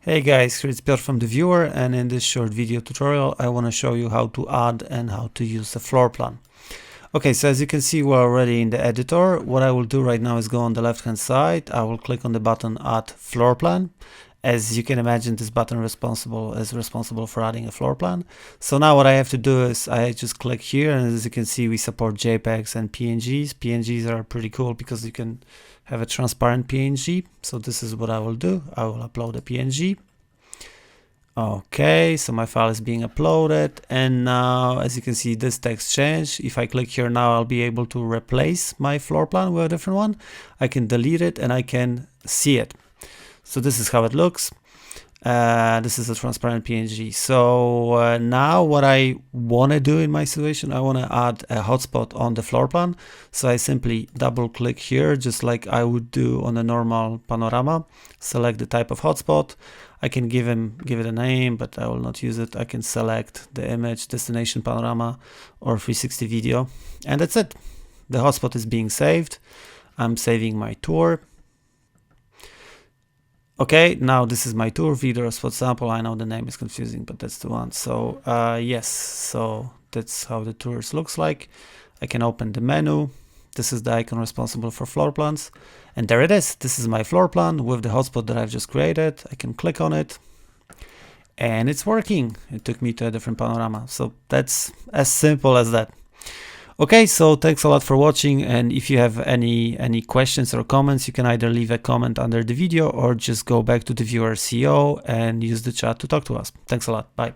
Hey guys, it's Piotr from The Viewer, and in this short video tutorial I want to show you how to add and how to use the floor plan. Okay, so as you can see, we're already in the editor. What I will do right now is go on the left hand side. I will click on the button Add Floor Plan. As you can imagine, this button is responsible for adding a floor plan. So now what I have to do is I just click here, and as you can see, we support JPEGs and PNGs. PNGs are pretty cool because you can have a transparent PNG. So this is what I will do. I will upload a PNG. Okay, so my file is being uploaded, and now as you can see, this text changed. If I click here now, I'll be able to replace my floor plan with a different one. I can delete it and I can see it. So this is how it looks. This is a transparent PNG. So now what I want to do in my situation, I want to add a hotspot on the floor plan. So I simply double click here, just like I would do on a normal panorama. Select the type of hotspot. I can give it a name, but I will not use it. I can select the image, destination panorama or 360 video, and that's it. The hotspot is being saved. I'm saving my tour. Okay, now this is my tour video hotspot sample. I know the name is confusing, but that's the one. So yes, so that's how the tours looks like. I can open the menu. This is the icon responsible for floor plans. And there it is. This is my floor plan with the hotspot that I've just created. I can click on it and it's working. It took me to a different panorama. So that's as simple as that. Okay, so thanks a lot for watching, and if you have any questions or comments, you can either leave a comment under the video or just go back to the Viewer CEO and use the chat to talk to us. Thanks a lot. Bye.